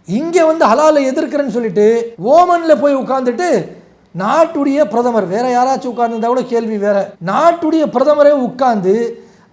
இங்கே வந்து ஹலாலை எதிர்க்கிறேன்னு சொல்லிட்டு ஓமனில் போய் உட்கார்ந்துட்டு நாட்டுடைய பிரதமர், வேற யாராச்சும் உட்கார்ந்துருந்தா கூட கேள்வி வேற, நாட்டுடைய பிரதமரே உட்கார்ந்து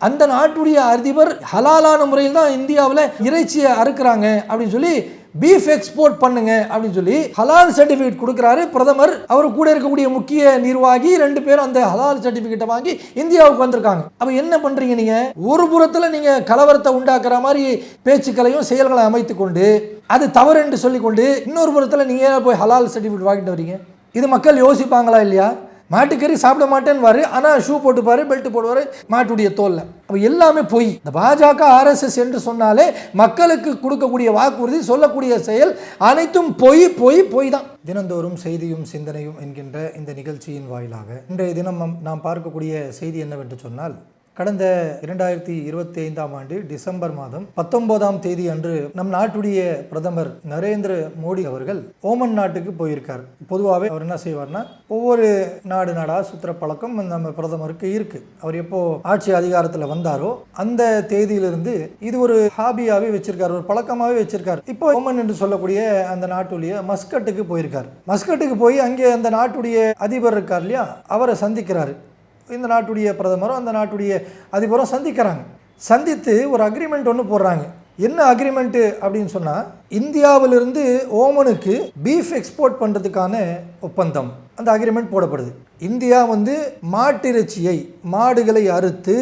அந்த நாட்டுடைய அதிபர் ஹலாலான முறையில் தான் இந்தியாவில் இறைச்சியை அறுக்கிறாங்க அப்படின்னு சொல்லி பீஃப் எக்ஸ்போர்ட் பண்ணுங்க அப்படின்னு சொல்லி ஹலால் சர்டிஃபிகேட் கொடுக்குறாரு பிரதமர். அவர் கூட இருக்கக்கூடிய முக்கிய நிர்வாகி 2 பேரும் அந்த ஹலால் சர்டிஃபிகேட்டை வாங்கி இந்தியாவுக்கு வந்திருக்காங்க. அப்போ என்ன பண்றீங்க நீங்க? ஒரு புறத்தில் நீங்க கலவரத்தை உண்டாக்குற மாதிரி பேச்சுக்களையும் செயல்களை அமைத்து கொண்டு அது தவறு என்று சொல்லிக்கொண்டு, இன்னொரு புறத்தில் நீங்க போய் ஹலால் சர்டிஃபிகேட் வாங்கிட்டு வரீங்க. இது மக்கள் யோசிப்பாங்களா இல்லையா? மாட்டுக்கறி சாப்பிட மாட்டேன்னு ஆனால் ஷூ போட்டுப்பாரு, பெல்ட் போடுவார் மாட்டுடைய தோல்ல. அப்போ எல்லாமே பொய். இந்த பாஜக RSS என்று சொன்னாலே மக்களுக்கு கொடுக்கக்கூடிய வாக்குறுதி, சொல்லக்கூடிய செயல் அனைத்தும் பொய் பொய் பொய் தான். தினந்தோறும் செய்தியும் சிந்தனையும் என்கின்ற இந்த நிகழ்ச்சியின் வாயிலாக இன்றைய தினம் நாம் பார்க்கக்கூடிய செய்தி என்னவென்று சொன்னால், கடந்த 2025ஆம் ஆண்டு டிசம்பர் மாதம் 19ஆம் தேதி அன்று நம் நாட்டுடைய பிரதமர் நரேந்திர மோடி அவர்கள் ஓமன் நாட்டுக்கு போயிருக்கார். பொதுவாகவே அவர் என்ன செய்வார்னா, ஒவ்வொரு நாடாக சுற்றுற பழக்கம் நம்ம பிரதமருக்கு இருக்கு. அவர் எப்போ ஆட்சி அதிகாரத்தில் வந்தாரோ அந்த தேதியிலிருந்து இது ஒரு ஹாபியாகவே வச்சிருக்காரு, ஒரு பழக்கமாகவே வச்சிருக்காரு. இப்போ ஓமன் என்று சொல்லக்கூடிய அந்த நாட்டுடைய மஸ்கட்டுக்கு போயிருக்கார். மஸ்கட்டுக்கு போய் அங்கே அந்த நாட்டுடைய அதிபர் இருக்கார் இல்லையா, அவரை சந்திக்கிறாரு. இந்த நாட்டுடைய பிரதமரும் அந்த நாட்டுடைய அதிபரும் சந்திக்கிறாங்க. சந்தித்து ஒரு அக்ரிமெண்ட் ஒன்று போடுறாங்க. என்ன அக்ரிமெண்ட்டு அப்படின்னு சொன்னால், இந்தியாவிலிருந்து ஓமனுக்கு பீஃப் எக்ஸ்போர்ட் பண்ணுறதுக்கான ஒப்பந்தம், அந்த அக்ரிமெண்ட் போடப்படுது. இந்தியா வந்து மாட்டிறைச்சியை, மாடுகளை அறுத்து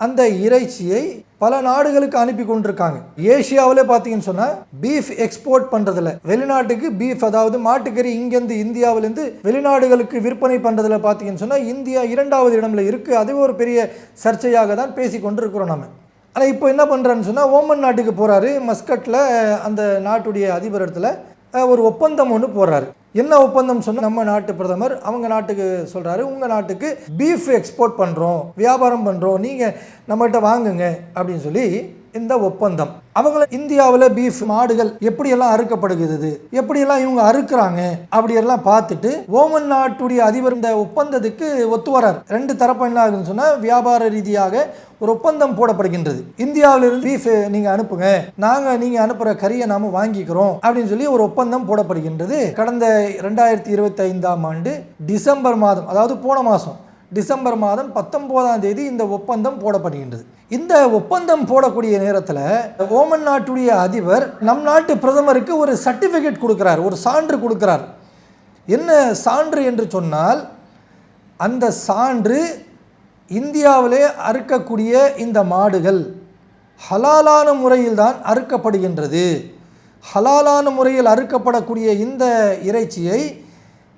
அந்த இறைச்சியை பல நாடுகளுக்கு அனுப்பி கொண்டிருக்காங்க. ஏசியாவில் பார்த்தீங்கன்னு சொன்னால் பீஃப் எக்ஸ்போர்ட் பண்ணுறதுல, வெளிநாட்டுக்கு பீஃப் அதாவது மாட்டுக்கறி இங்கேருந்து இந்தியாவிலேருந்து வெளிநாடுகளுக்கு விற்பனை பண்ணுறதுல பார்த்தீங்கன்னு சொன்னால் இந்தியா 2வது இடத்துல இருக்குது. அது ஒரு பெரிய சர்ச்சையாக தான் பேசி கொண்டு இருக்கிறோம் நம்ம. ஆனால் இப்போ என்ன பண்ணுறான்னு சொன்னால், ஓமன் நாட்டுக்கு போகிறாரு. மஸ்கட்டில் அந்த நாட்டுடைய அதிபர் இடத்துல ஒரு ஒப்பந்தம் ஒன்று போடுறாரு. என்ன ஒப்பந்தம் சொன்னால், நம்ம நாட்டு பிரதமர் அவங்க நாட்டுக்கு சொல்கிறாரு, உங்கள் நாட்டுக்கு பீஃப் எக்ஸ்போர்ட் பண்ணுறோம், வியாபாரம் பண்ணுறோம், நீங்கள் நம்மகிட்ட வாங்குங்க அப்படின்னு சொல்லி இந்த ஒப்பந்தம். அவங்கள இந்தியாவில் பீஃப் மாடுகள் எப்படியெல்லாம் அறுக்கப்படுகிறது, எப்படியெல்லாம் இவங்க அறுக்கிறாங்க அப்படியெல்லாம் பார்த்துட்டு ஓமன் நாட்டுடைய அதிபர் இந்த ஒப்பந்தத்துக்கு ஒத்து வரார். 2 தரப்பு என்ன ஆகுதுன்னு சொன்னால், வியாபார ரீதியாக ஒரு ஒப்பந்தம் போடப்படுகின்றது. இந்தியாவிலிருந்து பீஃப் நீங்கள் அனுப்புங்க, நாங்கள் நீங்கள் அனுப்புகிற கறியை நாம் வாங்கிக்கிறோம் அப்படின்னு சொல்லி ஒரு ஒப்பந்தம் போடப்படுகின்றது. கடந்த 2025ஆம் ஆண்டு டிசம்பர் மாதம், அதாவது போன மாதம் டிசம்பர் மாதம் 19ஆம் தேதி இந்த ஒப்பந்தம் போடப்படுகின்றது. இந்த ஒப்பந்தம் போடக்கூடிய நேரத்தில் ஓமன் நாட்டுடைய அதிபர் நம் நாட்டு பிரதமருக்கு ஒரு சர்டிஃபிகேட் கொடுக்கிறார், ஒரு சான்று கொடுக்கிறார். என்ன சான்று என்று சொன்னால், அந்த சான்று இந்தியாவிலே அறுக்கக்கூடிய இந்த மாடுகள் ஹலாலான முறையில் தான் அறுக்கப்படுகின்றது. ஹலாலான முறையில் அறுக்கப்படக்கூடிய இந்த இறைச்சியை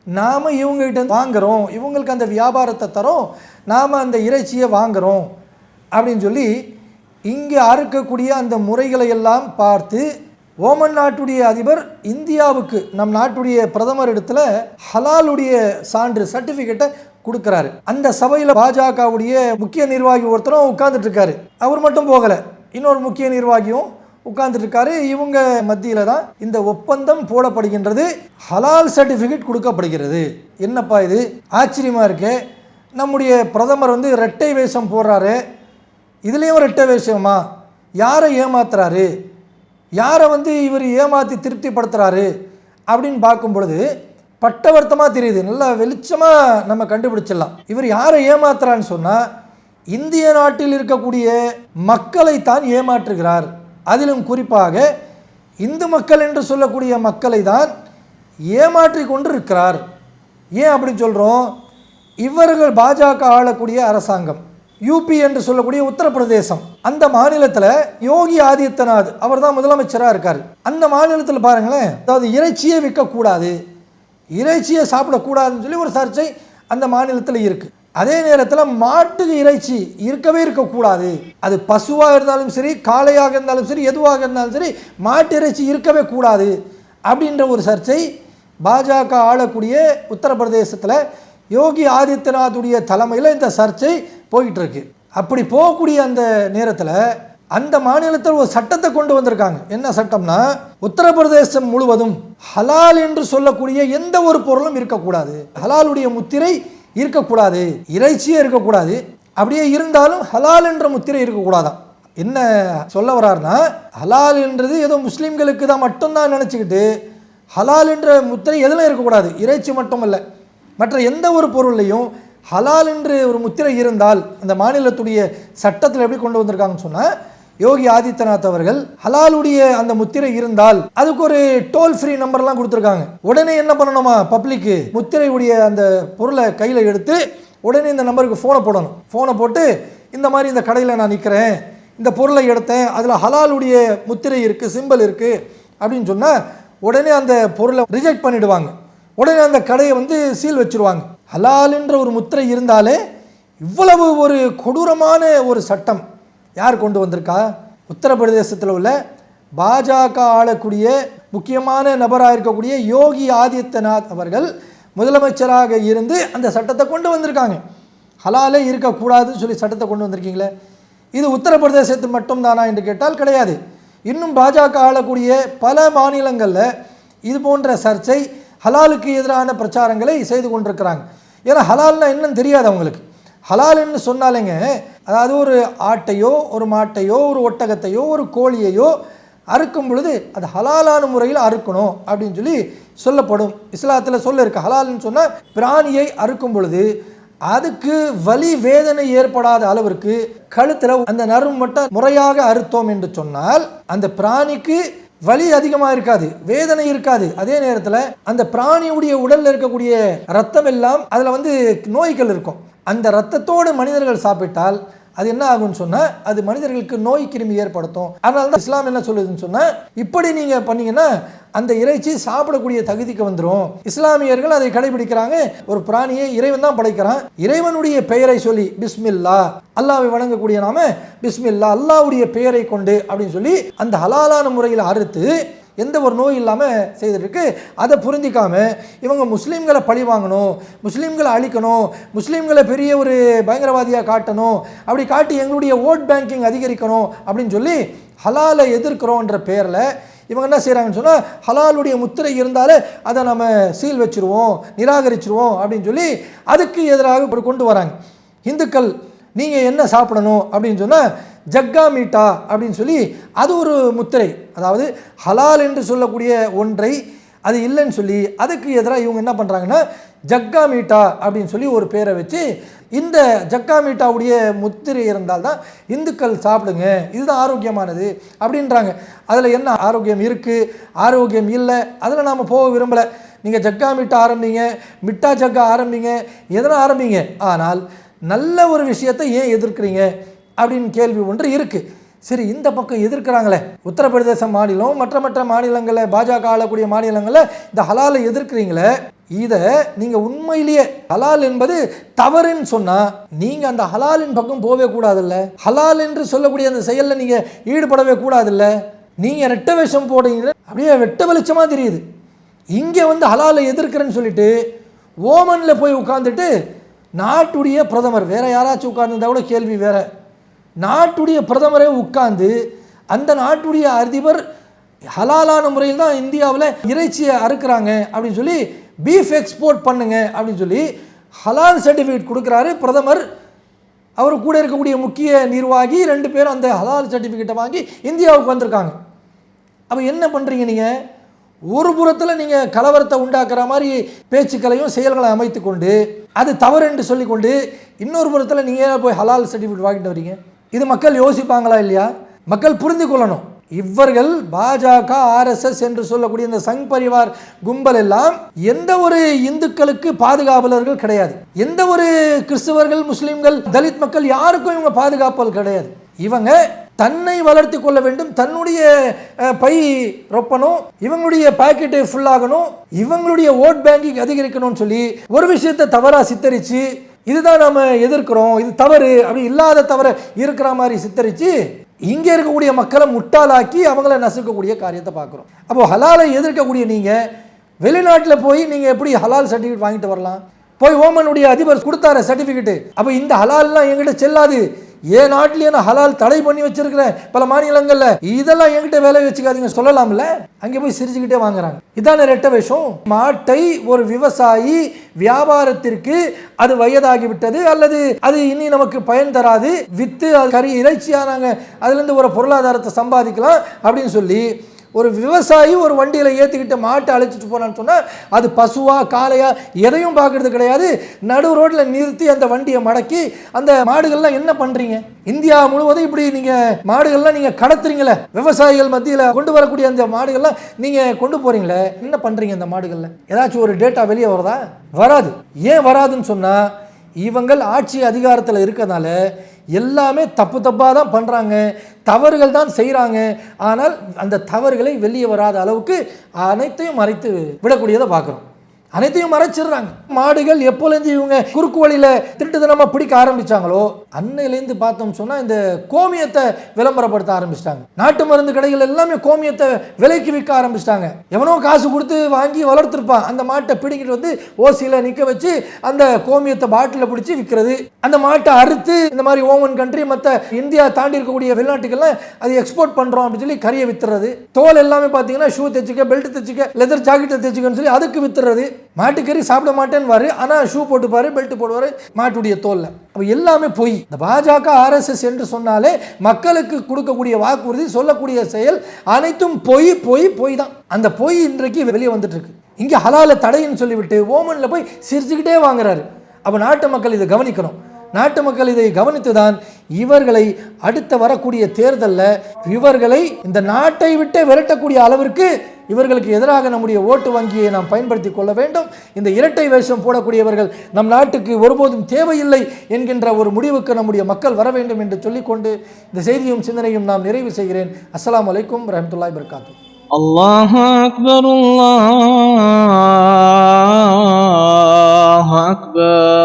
நாம் இவங்ககிட்ட வாங்குகிறோம், இவங்களுக்கு அந்த வியாபாரத்தை தரோம், நாம் அந்த இறைச்சியை வாங்குகிறோம் அப்படின்னு சொல்லி இங்கே அறுக்கக்கூடிய அந்த முறைகளை எல்லாம் பார்த்து ஓமன் நாட்டுடைய அதிபர் இந்தியாவுக்கு நம் நாட்டுடைய பிரதமர் இடத்துல ஹலாலுடைய சான்று சர்டிஃபிகேட்டை கொடுக்குறாரு. அந்த சபையில் பாஜகவுடைய முக்கிய நிர்வாகி ஒருத்தரும் உட்கார்ந்துட்டு இருக்காரு. அவர் மட்டும் போகலை, இன்னொரு முக்கிய நிர்வாகியும் உட்கார்ந்துட்டு இருக்காரு. இவங்க மத்தியில் தான் இந்த ஒப்பந்தம் போடப்படுகின்றது, ஹலால் சர்டிஃபிகேட் கொடுக்கப்படுகிறது. என்னப்பா இது ஆச்சரியமாக இருக்கு. நம்முடைய பிரதமர் வந்து ரெட்டை வேஷம் போடுறாரு, இதுலேயும் ரெட்டை வேஷமா, யாரை ஏமாத்துறாரு, யாரை வந்து இவர் ஏமாற்றி திருப்திப்படுத்துகிறாரு அப்படின்னு பார்க்கும் பொழுது பட்டவர்த்தமாக தெரியுது, நல்லா வெளிச்சமாக நம்ம கண்டுபிடிச்சிடலாம். இவர் யாரை ஏமாத்துறான்னு சொன்னால், இந்திய நாட்டில் இருக்கக்கூடிய மக்களை தான் ஏமாற்றுகிறார். அதிலும் குறிப்பாக இந்து மக்கள் என்று சொல்லக்கூடிய மக்களை தான் ஏமாற்றி கொண்டு இருக்கிறார். ஏன் அப்படி சொல்கிறோம்? இவர்கள் பாஜக ஆளக்கூடிய அரசாங்கம், யூபி என்று சொல்லக்கூடிய உத்தரப்பிரதேசம், அந்த மாநிலத்தில் யோகி ஆதித்யநாத் அவர் தான் முதலமைச்சராக இருக்கார். அந்த மாநிலத்தில் பாருங்களேன், அதாவது இறைச்சியை விற்கக்கூடாது, இறைச்சியை சாப்பிடக்கூடாதுன்னு சொல்லி ஒரு சர்ச்சை அந்த மாநிலத்தில் இருக்குது. அதே நேரத்தில் மாட்டு இறைச்சி இருக்கவே இருக்கக்கூடாது, அது பசுவாக இருந்தாலும் சரி, காளையாக இருந்தாலும் சரி, எதுவாக இருந்தாலும் சரி, மாட்டு இறைச்சி இருக்கவே கூடாது அப்படின்ற ஒரு சர்ச்சை பாஜக ஆளக்கூடிய உத்தரப்பிரதேசத்தில் யோகி ஆதித்யநாத்துடைய தலைமையில் இந்த சர்ச்சை போயிட்டு இருக்கு. அப்படி போகக்கூடிய அந்த நேரத்தில் அந்த மாநிலத்தில் ஒரு சட்டத்தை கொண்டு வந்திருக்காங்க. என்ன சட்டம்னா, உத்தரப்பிரதேசம் முழுவதும் ஹலால் என்று சொல்லக்கூடிய எந்த ஒரு பொருளும் இருக்கக்கூடாது, ஹலாலுடைய முத்திரை இருக்கக்கூடாது, இறைச்சியே இருக்கக்கூடாது, அப்படியே இருந்தாலும் ஹலால் என்ற முத்திரை இருக்கக்கூடாதான். என்ன சொல்ல வர்றாருன்னா, ஹலால் என்றது ஏதோ முஸ்லீம்களுக்கு தான் மட்டும்தான் நினச்சிக்கிட்டு ஹலால் என்ற முத்திரை எதில் இருக்கக்கூடாது. இறைச்சி மட்டுமல்ல, மற்ற எந்த ஒரு பொருளையும் ஹலால் என்று ஒரு முத்திரை இருந்தால் அந்த மாநிலத்துடைய சட்டத்தில் எப்படி கொண்டு வந்திருக்காங்கன்னு சொன்னால், யோகி ஆதித்யநாத் அவர்கள் ஹலாலுடைய அந்த முத்திரை இருந்தால் அதுக்கு ஒரு டோல் ஃப்ரீ நம்பர்லாம் கொடுத்துருக்காங்க. உடனே என்ன பண்ணணுமா, பப்ளிக்கு முத்திரையுடைய அந்த பொருளை கையில் எடுத்து உடனே இந்த நம்பருக்கு ஃபோனை போடணும். ஃபோனை போட்டு இந்த மாதிரி இந்த கடையில் நான் நிற்கிறேன், இந்த பொருளை எடுத்தேன், அதில் ஹலாலுடைய முத்திரை இருக்குது, சிம்பிள் இருக்குது அப்படின்னு சொன்னால் உடனே அந்த பொருளை ரிஜெக்ட் பண்ணிவிடுவாங்க. உடனே அந்த கடையை சீல் வச்சுருவாங்க. ஹலால் என்ற ஒரு முத்திரை இருந்தாலே இவ்வளவு ஒரு கொடூரமான ஒரு சட்டம் யார் கொண்டு வந்திருக்கா? உத்தரப்பிரதேசத்தில் உள்ள பாஜக ஆளக்கூடிய முக்கியமான நபராக இருக்கக்கூடிய யோகி ஆதித்யநாத் அவர்கள் முதலமைச்சராக இருந்து அந்த சட்டத்தை கொண்டு வந்திருக்காங்க. ஹலாலே இருக்கக்கூடாதுன்னு சொல்லி சட்டத்தை கொண்டு வந்திருக்கீங்களே, இது உத்தரப்பிரதேசத்தில் மட்டும்தானா என்று கேட்டால் கிடையாது. இன்னும் பாஜக ஆளக்கூடிய பல மாநிலங்களில் இது போன்ற சர்ச்சை, ஹலாலுக்கு எதிரான பிரச்சாரங்களை செய்து கொண்டிருக்கிறாங்க. ஏன்னா ஹலால்னா என்னன்னு தெரியாது அவங்களுக்கு. ஹலால்னு சொன்னாலேங்க, அதாவது ஒரு ஆட்டையோ ஒரு மாட்டையோ ஒரு ஒட்டகத்தையோ ஒரு கோழியையோ அறுக்கும் பொழுது அது ஹலாலான முறையில் அறுக்கணும் அப்படின்னு சொல்லி சொல்லப்படும். இஸ்லாத்தில் சொல்லிருக்கு. ஹலால்னு சொன்னால் பிராணியை அறுக்கும் பொழுது அதுக்கு வலி வேதனை ஏற்படாத அளவிற்கு கழுத்தில் அந்த நரம் மட்டும் முறையாக அறுத்தோம் என்று சொன்னால் அந்த பிராணிக்கு வலி அதிகமாக இருக்காது, வேதனை இருக்காது. அதே நேரத்தில் அந்த பிராணியுடைய உடலில் இருக்கக்கூடிய ரத்தம் எல்லாம் அதில் நோய்கள் இருக்கும். அந்த ரத்தத்தோடு மனிதர்கள் சாப்பிட்டால் அது என்ன ஆகும்னு சொன்னால் அது மனிதர்களுக்கு நோய் கிருமி ஏற்படுத்தும். அதனால தான் இஸ்லாம் என்ன சொல்லுதுன்னு சொன்னால், இப்படி நீங்கள் பண்ணீங்கன்னா அந்த இறைச்சி சாப்பிடக்கூடிய தகுதிக்கு வந்துடும். இஸ்லாமியர்கள் அதை கடைபிடிக்கிறாங்க. ஒரு பிராணியை இறைவன் தான் படைக்கிறான், இறைவனுடைய பெயரை சொல்லி பிஸ்மில்லா, அல்லாஹ்வை வணங்கக்கூடிய நாம பிஸ்மில்லா, அல்லாஹ்வுடைய பெயரை கொண்டு அப்படின்னு சொல்லி அந்த ஹலாலான முறையில் அறுத்து எந்த ஒரு நோய் இல்லாமல் செய்திருக்கு. அதை புரிஞ்சிக்காம இவங்க முஸ்லீம்களை பழி வாங்கணும், முஸ்லீம்களை அழிக்கணும், முஸ்லீம்களை பெரிய ஒரு பயங்கரவாதியாக காட்டணும், அப்படி காட்டி எங்களுடைய ஓட் பேங்கிங் அதிகரிக்கணும் அப்படின்னு சொல்லி ஹலாலை எதிர்க்கிறோன்ற பேரில் இவங்க என்ன செய்கிறாங்கன்னு சொன்னால், ஹலாலுடைய முத்திரை இருந்தாலே அதை நம்ம சீல் வச்சுருவோம், நிராகரிச்சிருவோம் அப்படின்னு சொல்லி அதுக்கு எதிராக கொண்டு வராங்க. இந்துக்கள் நீங்கள் என்ன சாப்பிடணும் அப்படின்னு சொன்னால் ஜக்கா மீட்டா அப்படின்னு சொல்லி அது ஒரு முத்திரை, அதாவது ஹலால் என்று சொல்லக்கூடிய ஒன்றை அது இல்லைன்னு சொல்லி அதுக்கு எதிராக இவங்க என்ன பண்ணுறாங்கன்னா ஜக்கா மீட்டா அப்படின்னு சொல்லி ஒரு பேரை வச்சு இந்த ஜக்கா மீட்டாவுடைய முத்திரை இருந்தால்தான் இந்துக்கள் சாப்பிடுங்க, இதுதான் ஆரோக்கியமானது அப்படின்றாங்க. அதில் என்ன ஆரோக்கியம் இருக்குது, ஆரோக்கியம் இல்லை, அதில் நாம் போக விரும்பலை. நீங்கள் ஜக்கா மீட்டா ஆரம்பிங்க, மிட்டா ஜக்கா ஆரம்பிங்க, எதனா ஆரம்பிங்க, ஆனால் நல்ல ஒரு விஷயத்தை ஏன் எதிர்க்கிறீங்க அப்படின்னு கேள்வி ஒன்று இருக்குது. சரி, இந்த பக்கம் எதிர்க்கிறாங்களே, உத்தரப்பிரதேச மாநிலம் மற்ற மற்ற மாநிலங்களில் பாஜக ஆளக்கூடிய மாநிலங்களில் இந்த ஹலாலை எதிர்க்கிறீங்களே, இதை நீங்கள் உண்மையிலேயே ஹலால் என்பது தவறுன்னு சொன்னால் நீங்கள் அந்த ஹலாலின் பக்கம் போகவே கூடாதுல்ல. ஹலால் என்று சொல்லக்கூடிய அந்த செயலில் நீங்கள் ஈடுபடவே கூடாதுல்ல. நீங்கள் ரெட்ட வேஷம் போடுறீங்க, அப்படியே வெட்ட வெளிச்சமாக தெரியுது. இங்கே ஹலாலை எதிர்க்கிறேன்னு சொல்லிட்டு ஓமனில் போய் உட்காந்துட்டு நாட்டுடைய பிரதமர், வேற யாராச்சும் உட்கார்ந்துருந்தா கூட கேள்வி வேற, நாட்டுடைய பிரதமரே உட்கார்ந்து அந்த நாட்டுடைய அதிபர் ஹலாலான முறையில் தான் இந்தியாவில் இறைச்சியை அறுக்கிறாங்க அப்படின்னு சொல்லி பீஃப் எக்ஸ்போர்ட் பண்ணுங்க அப்படின்னு சொல்லி ஹலால் சர்டிஃபிகேட் கொடுக்குறாரு பிரதமர். அவர் கூட இருக்கக்கூடிய முக்கிய நிர்வாகி 2 பேரும் அந்த ஹலால் சர்டிஃபிகேட்டை வாங்கி இந்தியாவுக்கு வந்திருக்காங்க. அப்போ என்ன பண்ணுறீங்க நீங்கள்? ஒரு புறத்தில் நீங்கள் கலவரத்தை உண்டாக்குற மாதிரி பேச்சுக்களையும் செயல்களை அமைத்து கொண்டு அது தவறு என்று சொல்லிக்கொண்டு இன்னொரு புறத்தில் நீங்கள் போய் ஹலால் சர்டிஃபிகேட் வாங்கிட்டு வரீங்க. இது மக்கள் யோசிப்பாங்களா இல்லையா? மக்கள் புரிந்து கொள்ளணும். இவர்கள் பாஜக RSS என்று சொல்லக்கூடிய இந்த சங் பரிவார் கும்பல் எல்லாம் எந்த ஒரு இந்துக்களுக்கு பாதுகாவலர்கள் கிடையாது. எந்த ஒரு கிறிஸ்தவர்கள், முஸ்லிம்கள், தலித் மக்கள் யாருக்கும் இவங்க பாதுகாப்பல் கிடையாது. இவங்க தன்னை வளர்த்து கொள்ள வேண்டும், தன்னுடைய பை ரொப்பணும், இவங்களுடைய பாக்கெட்டை ஃபுல்லாகணும், இவங்களுடைய ஓட் பேங்கிங் அதிகரிக்கணும்னு சொல்லி ஒரு விஷயத்தை தவறாக சித்தரித்து இதுதான் நாம் எதிர்க்கிறோம், இது தவறு, அப்படி இல்லாத தவறு இருக்கிற மாதிரி சித்தரித்து இங்கே இருக்கக்கூடிய மக்களை முட்டாளாக்கி அவங்கள நசுக்கக்கூடிய காரியத்தை பார்க்குறோம். அப்போது ஹலாலை எதிர்க்கக்கூடிய நீங்கள் வெளிநாட்டில் போய் நீங்கள் எப்படி ஹலால் சர்டிஃபிகேட் வாங்கிட்டு வரலாம்? போய் ஓமனுடைய அதிபர் கொடுத்தார சர்டிஃபிகேட்டு, அப்போ இந்த ஹலால்லாம் எங்கிட்ட செல்லாது, ஏன் நாட்டிலேயே நான் ஹலால் தடை பண்ணி வச்சிருக்கிறேன் பல மாநிலங்கள்ல, இதெல்லாம் என்கிட்ட வேலை வச்சுக்காதீங்க சொல்லலாம்ல. அங்கே போய் சிரிச்சுக்கிட்டே வாங்குறாங்க. இதான ரெட்ட விஷம். மாட்டை ஒரு விவசாயி வியாபாரத்திற்கு அது வயதாகிவிட்டது அல்லது அது இனி நமக்கு பயன் தராது, வித்து கறி இறைச்சியா நாங்க அதுல இருந்து ஒரு பொருளாதாரத்தை சம்பாதிக்கலாம் அப்படின்னு சொல்லி ஒரு விவசாயி ஒரு வண்டியில் ஏற்றிக்கிட்ட மாட்டை அழைச்சிட்டு போனான்னு சொன்னால் அது பசுவா காளையா எதையும் பார்க்கறது கிடையாது. நடு ரோட்டில் நிறுத்தி அந்த வண்டியை மடக்கி அந்த மாடுகள்லாம் என்ன பண்ணுறீங்க? இந்தியா முழுவதும் இப்படி நீங்கள் மாடுகள்லாம் நீங்கள் கடத்துறீங்களே, விவசாயிகள் மத்தியில் கொண்டு வரக்கூடிய அந்த மாடுகள்லாம் நீங்கள் கொண்டு போகிறீங்களே, என்ன பண்ணுறீங்க? அந்த மாடுகளில் ஏதாச்சும் ஒரு டேட்டா வெளியே வருதா? வராது. ஏன் வராதுன்னு சொன்னால் இவங்கள் ஆட்சி அதிகாரத்தில் இருக்கிறதுனால எல்லாமே தப்பு தப்பாக தான் பண்ணுறாங்க, தவறுகள் தான் செய்கிறாங்க. ஆனால் அந்த தவறுகளை வெளியே வராத அளவுக்கு அனைத்தையும் மறைத்து விடக்கூடியதை பார்க்குறோம். அனைத்தையும் மறைச்சிடுறாங்க. மாடுகள் எப்போலேருந்து இவங்க குறுக்கு வழியில் திருட்டுத்தனமாக பிடிக்க ஆரம்பித்தாங்களோ அன்னையிலேருந்து பார்த்தோம் சொன்னால் இந்த கோமியத்தை விளம்பரப்படுத்த ஆரம்பிச்சிட்டாங்க. நாட்டு மருந்து கடைகள் எல்லாமே கோமியத்தை விலைக்கு விற்க ஆரம்பிச்சிட்டாங்க. எவனோ காசு கொடுத்து வாங்கி வளர்த்துருப்பான், அந்த மாட்டை பிடிக்கிட்டு வந்து ஓசியில் நிற்க வச்சு அந்த கோமியத்தை பாட்டிலில் பிடிச்சி விற்கிறது. அந்த மாட்டை அறுத்து இந்த மாதிரி ஓமன் கண்ட்ரி மற்ற இந்தியா தாண்டி இருக்கக்கூடிய வெளிநாட்டுக்கெல்லாம் அது எக்ஸ்போர்ட் பண்ணுறோம் அப்படின்னு சொல்லி கறியை வித்துறது. தோல் எல்லாமே பார்த்தீங்கன்னா ஷூ தைச்சிக்க, பெல்ட் தைச்சிக்க, லெதர் ஜாக்கெட்டை தைச்சிக்கன்னு சொல்லி அதுக்கு வித்துறது. மாட்டுக்கறி சாப்பிட மாட்டேன்னு வாரு, ஆனால் ஷூ போட்டுப்பாரு, பெல்ட் போடுவார் மாட்டுடைய தோல்ல. அப்போ எல்லாமே பொய். இந்த பாஜக RSS என்று சொன்னாலே மக்களுக்கு கொடுக்கக்கூடிய வாக்குறுதி, சொல்லக்கூடிய செயல் அனைத்தும் பொய் பொய் பொய் தான். அந்த பொய் இன்றைக்கு வெளியே வந்துட்டு இருக்கு. இங்கே ஹலால தடைன்னு சொல்லிவிட்டு ஓமனில் போய் சிரிச்சுக்கிட்டே வாங்குறாரு. அப்போ நாட்டு மக்கள் இதை கவனிக்கணும். நாட்டு மக்கள் இதை கவனித்து தான் இவர்களை அடுத்த வரக்கூடிய தேர்தலில் இவர்களை இந்த நாட்டை விட்டு விரட்டக்கூடிய அளவிற்கு இவர்களுக்கு எதிராக நம்முடைய ஓட்டு வங்கியை நாம் பயன்படுத்தி கொள்ள வேண்டும். இந்த இரட்டை வேஷம் போடக்கூடியவர்கள் நம் நாட்டுக்கு ஒருபோதும் தேவையில்லை என்கின்ற ஒரு முடிவுக்கு நம்முடைய மக்கள் வர வேண்டும் என்று சொல்லிக்கொண்டு இந்த செய்தியும் சிந்தனையும் நாம் நிறைவு செய்கிறேன். அஸ்ஸலாமு அலைக்கும் வரஹ்மத்துல்லாஹி வபரகாத்துஹு. அல்லாஹு அக்பர், அல்லாஹு அக்பர்.